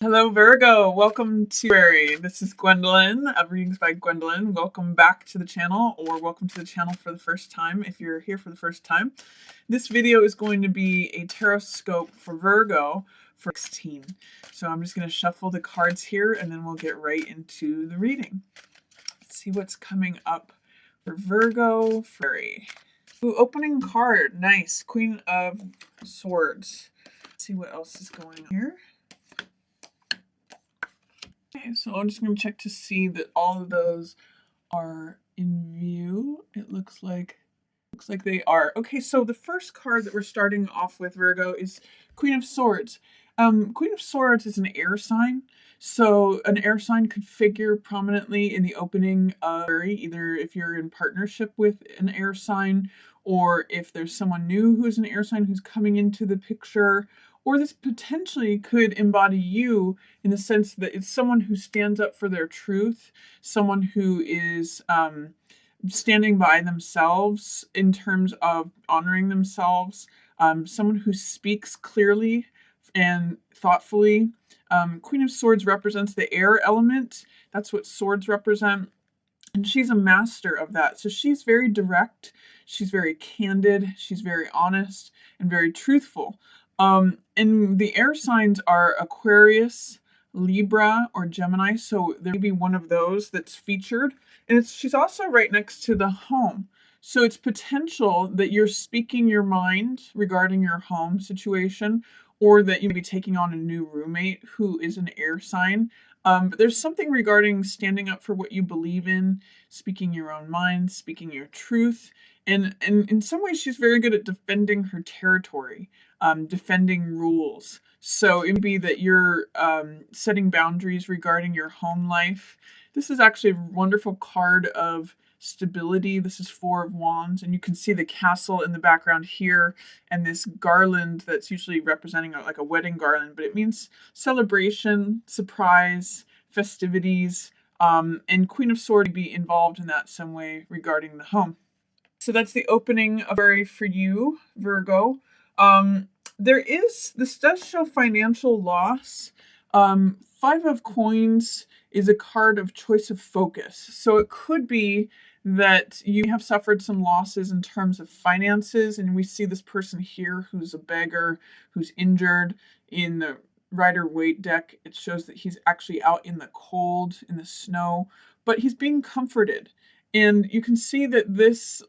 Hello, Virgo. Welcome to February. This is Gwendolyn of Readings by Gwendolyn. Welcome back to the channel, or welcome to the channel for the first time if you're here for the first time. This video is going to be a tarot scope for Virgo for 16. So I'm just going to shuffle the cards here and then we'll get right into the reading. Let's see what's coming up for Virgo. Fairy. Ooh, opening card. Nice. Queen of Swords. Let's see what else is going on here. Okay, so I'm just going to check to see that all of those are in view. It looks like they are. Okay, so the first card that we're starting off with, Virgo, is Queen of Swords. Queen of Swords is an air sign. So an air sign could figure prominently in the opening of either if you're in partnership with an air sign, or if there's someone new who's an air sign who's coming into the picture. Or this potentially could embody you in the sense that it's someone who stands up for their truth, someone who is standing by themselves in terms of honoring themselves, someone who speaks clearly and thoughtfully. Queen of Swords represents the air element. That's what swords represent. And she's a master of that. So she's very direct, she's very candid, she's very honest, and very truthful. And the air signs are Aquarius, Libra, or Gemini. So there may be one of those that's featured. And she's also right next to the home. So it's potential that you're speaking your mind regarding your home situation, or that you may be taking on a new roommate who is an air sign. But there's something regarding standing up for what you believe in, speaking your own mind, speaking your truth. And in some ways, she's very good at defending her territory, defending rules. So it would be that you're setting boundaries regarding your home life. This is actually a wonderful card of stability. This is Four of Wands, and you can see the castle in the background here, and this garland that's usually representing like a wedding garland, but it means celebration, surprise, festivities, and Queen of Swords would be involved in that some way regarding the home. So that's the opening of February for you, Virgo. This does show financial loss. Five of Coins is a card of choice of focus. So it could be that you have suffered some losses in terms of finances, and we see this person here who's a beggar, who's injured. In the Rider-Waite deck, it shows that he's actually out in the cold, in the snow, but he's being comforted. And you can see that this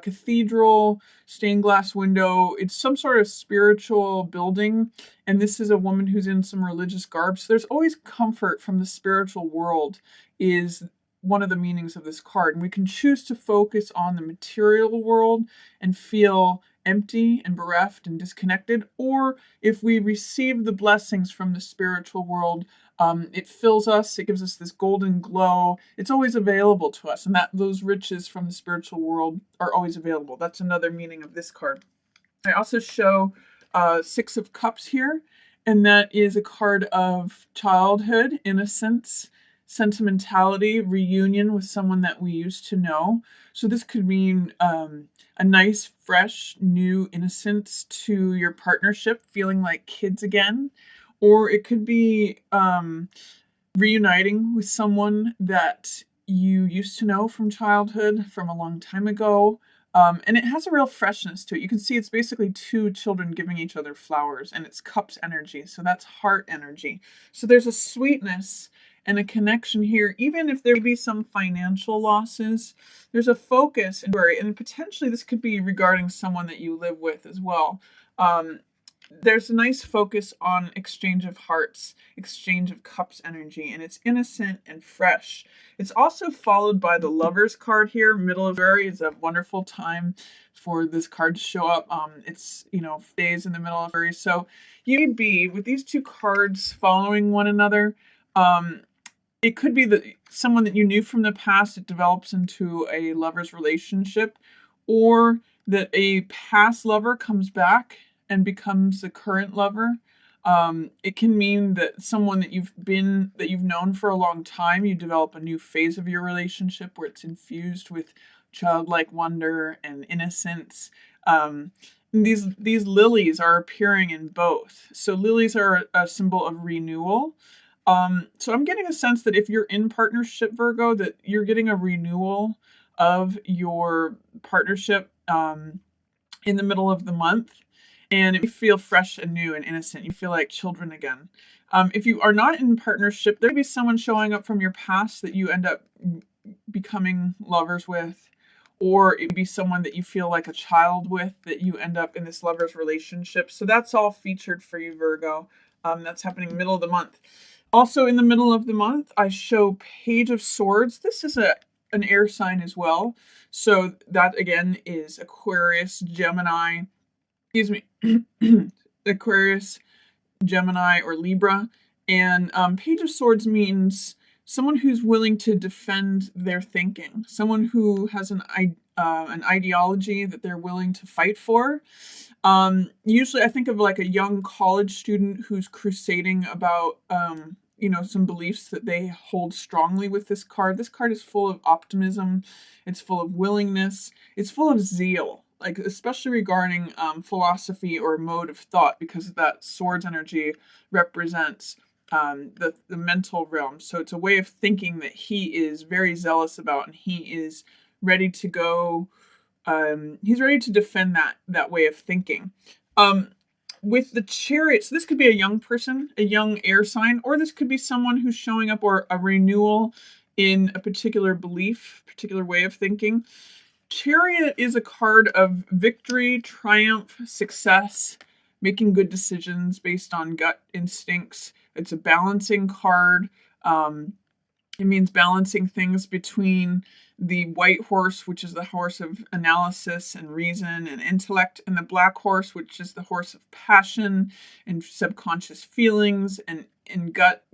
cathedral stained glass window, it's some sort of spiritual building. And this is a woman who's in some religious garb. So there's always comfort from the spiritual world is one of the meanings of this card. And we can choose to focus on the material world and feel empty and bereft and disconnected. Or if we receive the blessings from the spiritual world, it fills us, it gives us this golden glow. It's always available to us, and that those riches from the spiritual world are always available. That's another meaning of this card. I also show Six of Cups here, and that is a card of childhood, innocence, sentimentality, reunion with someone that we used to know. So this could mean a nice, fresh, new innocence to your partnership, feeling like kids again. Or it could be reuniting with someone that you used to know from childhood, from a long time ago. And it has a real freshness to it. You can see it's basically two children giving each other flowers, and it's cups energy. So that's heart energy. So there's a sweetness and a connection here. Even if there may be some financial losses, there's a focus and potentially this could be regarding someone that you live with as well. There's a nice focus on exchange of hearts, exchange of cups energy, and it's innocent and fresh. It's also followed by the Lovers card here. Middle of February is a wonderful time for this card to show up. It's, days in the middle of February. So you may be, with these two cards following one another, it could be that someone that you knew from the past, it develops into a lover's relationship, or that a past lover comes back and becomes a current lover. It can mean that someone that you've known for a long time, you develop a new phase of your relationship where it's infused with childlike wonder and innocence. these lilies are appearing in both. So lilies are a symbol of renewal. So I'm getting a sense that if you're in partnership, Virgo, that you're getting a renewal of your partnership in the middle of the month, and you feel fresh and new and innocent. You feel like children again. If you are not in partnership, there may be someone showing up from your past that you end up becoming lovers with, or it would be someone that you feel like a child with that you end up in this lover's relationship. So that's all featured for you, Virgo. That's happening middle of the month. Also in the middle of the month, I show Page of Swords. This is an air sign as well. So that again is Aquarius, Gemini, excuse me, Aquarius, Gemini, or Libra. And Page of Swords means someone who's willing to defend their thinking, someone who has an ideology that they're willing to fight for. Usually I think of like a young college student who's crusading about, some beliefs that they hold strongly with this card. This card is full of optimism. It's full of willingness. It's full of zeal, like especially regarding philosophy or mode of thought, because that swords energy represents the mental realm. So it's a way of thinking that he is very zealous about, and he is ready to go. He's ready to defend that way of thinking. With the Chariot, so this could be a young person, a young air sign, or this could be someone who's showing up, or a renewal in a particular belief, particular way of thinking. Chariot is a card of victory, triumph, success, making good decisions based on gut instincts. It's a balancing card. It means balancing things between the white horse, which is the horse of analysis and reason and intellect, and the black horse, which is the horse of passion and subconscious feelings and gut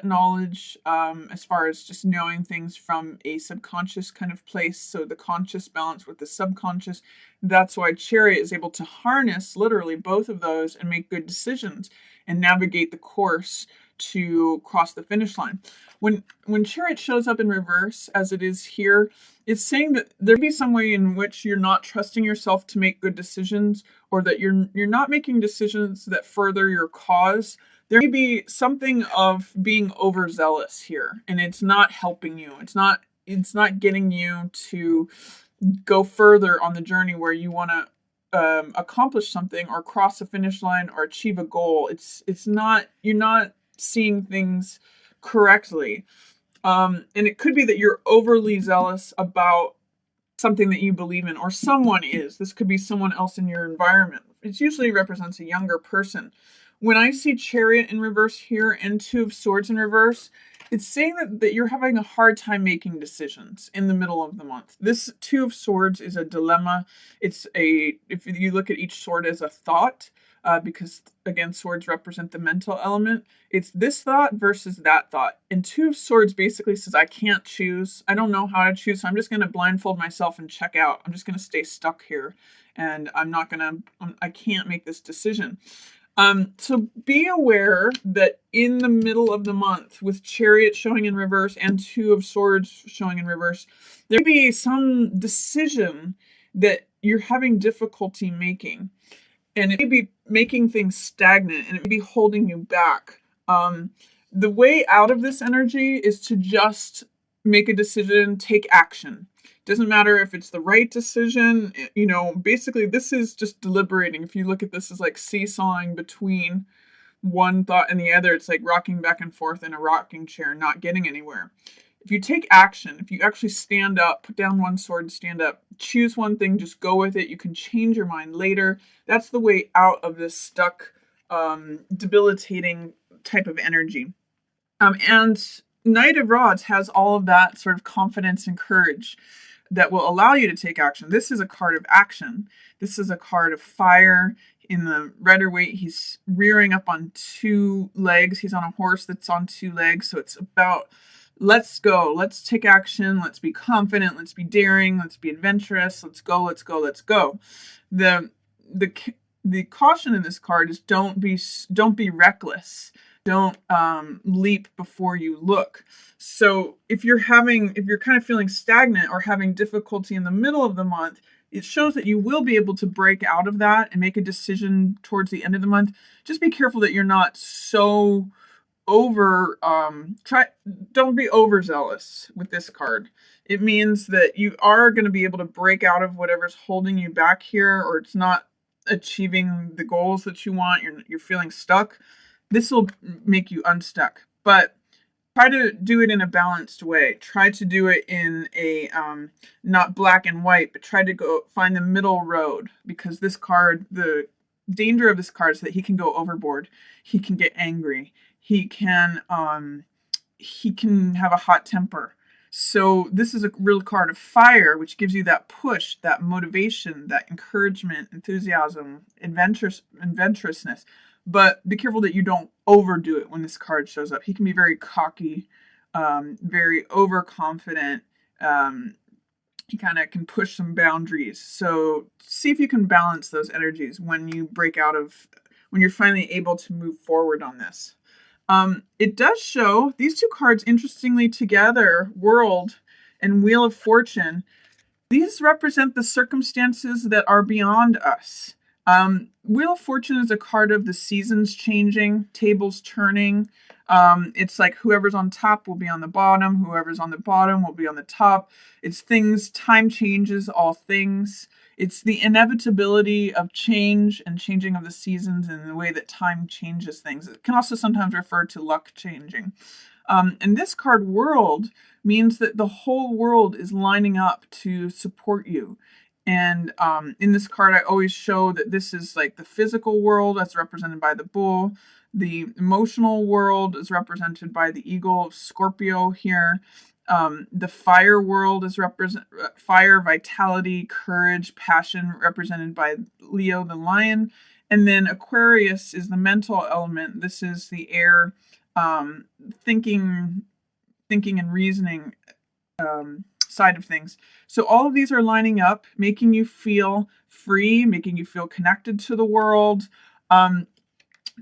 knowledge, as far as just knowing things from a subconscious kind of place. So the conscious balance with the subconscious. That's why Chariot is able to harness literally both of those and make good decisions and navigate the course to cross the finish line. When Chariot shows up in reverse, as it is here, it's saying that there be some way in which you're not trusting yourself to make good decisions, or that you're not making decisions that further your cause. There may be something of being overzealous here, and it's not helping you. It's not getting you to go further on the journey where you want to accomplish something or cross a finish line or achieve a goal. It's not, you're not seeing things correctly. And it could be that you're overly zealous about something that you believe in, or someone is. This could be someone else in your environment. It usually represents a younger person. When I see Chariot in reverse here and Two of Swords in reverse, it's saying that you're having a hard time making decisions in the middle of the month. This Two of Swords is a dilemma. If you look at each sword as a thought, because again, swords represent the mental element. It's this thought versus that thought. And Two of Swords basically says, I can't choose. I don't know how to choose. So I'm just going to blindfold myself and check out. I'm just going to stay stuck here. And I can't make this decision. So be aware that in the middle of the month, with Chariot showing in reverse and Two of Swords showing in reverse, there may be some decision that you're having difficulty making. And it may be making things stagnant, and it may be holding you back. The way out of this energy is to just make a decision, take action. Doesn't matter if it's the right decision. Basically this is just deliberating. If you look at this as like seesawing between one thought and the other, it's like rocking back and forth in a rocking chair, not getting anywhere. If you take action, if you actually stand up, put down one sword, stand up, choose one thing, just go with it. You can change your mind later. That's the way out of this stuck, debilitating type of energy. And Knight of Rods has all of that sort of confidence and courage that will allow you to take action. This is a card of action. This is a card of fire. In the Rider-Waite, he's rearing up on two legs. He's on a horse that's on two legs. So it's about, let's go. Let's take action. Let's be confident. Let's be daring. Let's be adventurous. Let's go. Let's go. Let's go. The caution in this card is don't be reckless. Don't leap before you look. So if you're kind of feeling stagnant or having difficulty in the middle of the month, it shows that you will be able to break out of that and make a decision towards the end of the month. Just be careful that you're not so over don't be overzealous with this card. It means that you are going to be able to break out of whatever's holding you back here, or it's not achieving the goals that you want. You're feeling stuck. This will make you unstuck, but try to do it in a balanced way. Try to do it in a not black and white, but try to go find the middle road, because this card, the danger of this card is that he can go overboard. He can get angry. He can have a hot temper. So this is a real card of fire, which gives you that push, that motivation, that encouragement, enthusiasm, adventurousness. But be careful that you don't overdo it when this card shows up. He can be very cocky, very overconfident. He kind of can push some boundaries. So see if you can balance those energies when you're finally able to move forward on this. It does show these two cards, interestingly, together, World and Wheel of Fortune. These represent the circumstances that are beyond us. Wheel of Fortune is a card of the seasons changing, tables turning. It's like whoever's on top will be on the bottom, whoever's on the bottom will be on the top. It's things, time changes all things. It's the inevitability of change and changing of the seasons and the way that time changes things. It can also sometimes refer to luck changing. And this card, World, means that the whole world is lining up to support you. And in this card, I always show that this is like the physical world, that's represented by the bull. The emotional world is represented by the eagle, Scorpio here. The fire world is fire, vitality, courage, passion, represented by Leo, the lion. And then Aquarius is the mental element. This is the air, thinking and reasoning side of things. So all of these are lining up, making you feel free, making you feel connected to the world.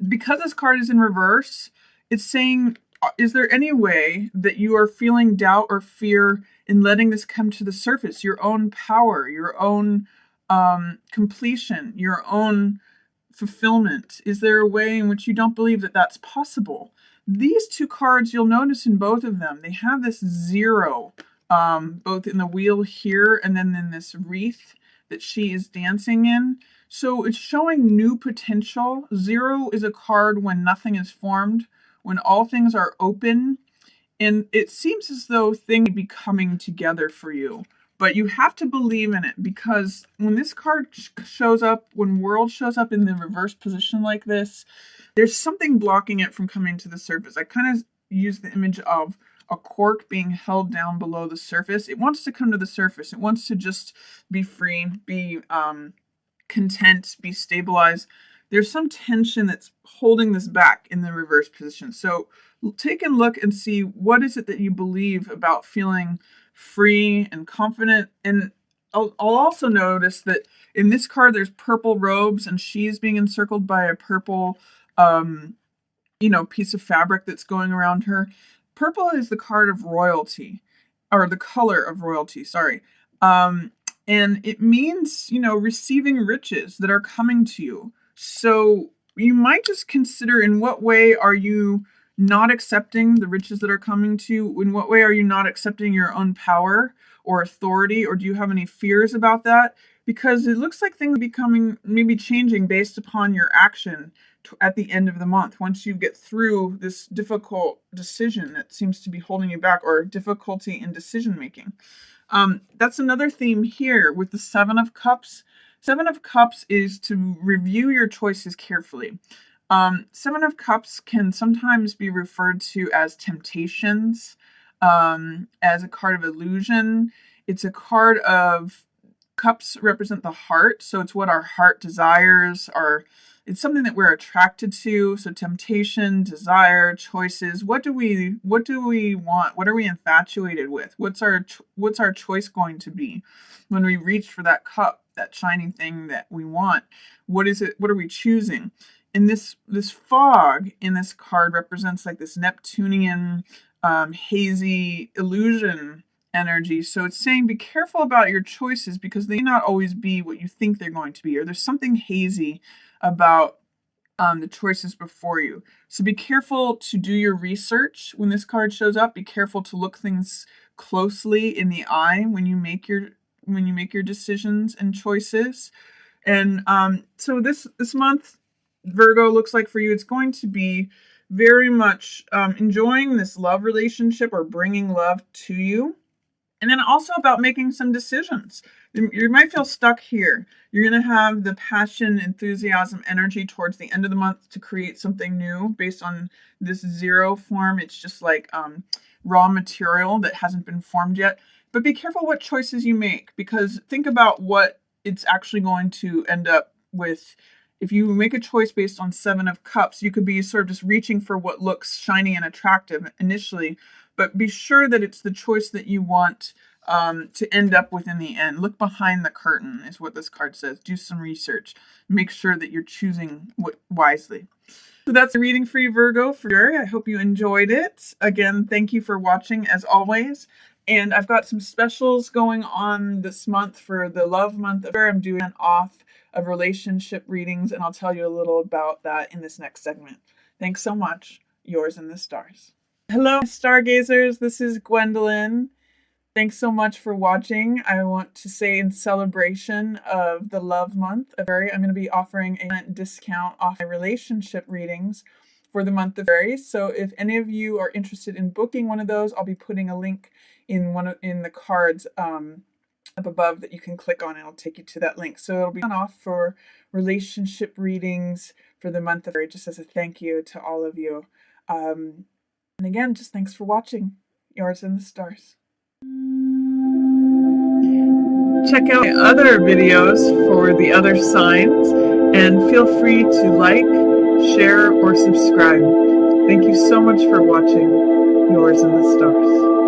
Because this card is in reverse, it's saying, is there any way that you are feeling doubt or fear in letting this come to the surface? Your own power, your own completion, your own fulfillment. Is there a way in which you don't believe that that's possible? These two cards, you'll notice in both of them, they have this 0, both in the wheel here and then in this wreath that she is dancing in. So it's showing new potential. 0 is a card when nothing is formed, when all things are open, and it seems as though things be coming together for you. But you have to believe in it, because when this card shows up, when World shows up in the reverse position like this, there's something blocking it from coming to the surface. I kind of use the image of a cork being held down below the surface. It wants to come to the surface. It wants to just be free, be content, be stabilized. There's some tension that's holding this back in the reverse position. So take a look and see, what is it that you believe about feeling free and confident. And I'll also notice that in this card there's purple robes, and she's being encircled by a purple piece of fabric that's going around her. Purple is the card of royalty, or the color of royalty, sorry. And it means, receiving riches that are coming to you. So you might just consider, in what way are you not accepting the riches that are coming to you? In what way are you not accepting your own power or authority? Or do you have any fears about that? Because it looks like things maybe changing based upon your action at the end of the month, once you get through this difficult decision that seems to be holding you back, or difficulty in decision making. That's another theme here with the 7 of Cups. 7 of Cups is to review your choices carefully. 7 of Cups can sometimes be referred to as temptations, as a card of illusion. It's a card of cups represent the heart, so it's what our heart desires, it's something that we're attracted to. So temptation, desire, choices. What do we want? What are we infatuated with? What's our choice going to be when we reach for that cup, that shining thing that we want? What is it? What are we choosing? And this fog in this card represents like this Neptunian hazy illusion energy. So it's saying be careful about your choices because they may not always be what you think they're going to be, or there's something hazy about the choices before you. So be careful to do your research when this card shows up. Be careful to look things closely in the eye when you make your decisions and choices. And so this month, Virgo, looks like for you, it's going to be very much enjoying this love relationship or bringing love to you. And then also about making some decisions. You might feel stuck here. You're going to have the passion, enthusiasm, energy towards the end of the month to create something new based on this zero form. It's just like raw material that hasn't been formed yet. But be careful what choices you make, because think about what it's actually going to end up with. If you make a choice based on Seven of Cups, you could be sort of just reaching for what looks shiny and attractive initially, but be sure that it's the choice that you want to end up with in the end. Look behind the curtain is what this card says. Do some research. Make sure that you're choosing wisely. So that's the reading for you, Virgo. I hope you enjoyed it. Again, thank you for watching as always. And I've got some specials going on this month for the love month. I'm doing an off of relationship readings, and I'll tell you a little about that in this next segment. Thanks so much. Yours in the stars. Hello, stargazers. This is Gwendolyn. Thanks so much for watching. I want to say in celebration of the love month, I'm going to be offering a discount off my relationship readings for the month of February. So if any of you are interested in booking one of those, I'll be putting a link in the cards up above that you can click on, and it'll take you to that link. So it'll be off for relationship readings for the month of February, just as a thank you to all of you. And again, just thanks for watching. Yours in the stars. Check out my other videos for the other signs, and feel free to like, share, or subscribe. Thank you so much for watching. Yours in the stars.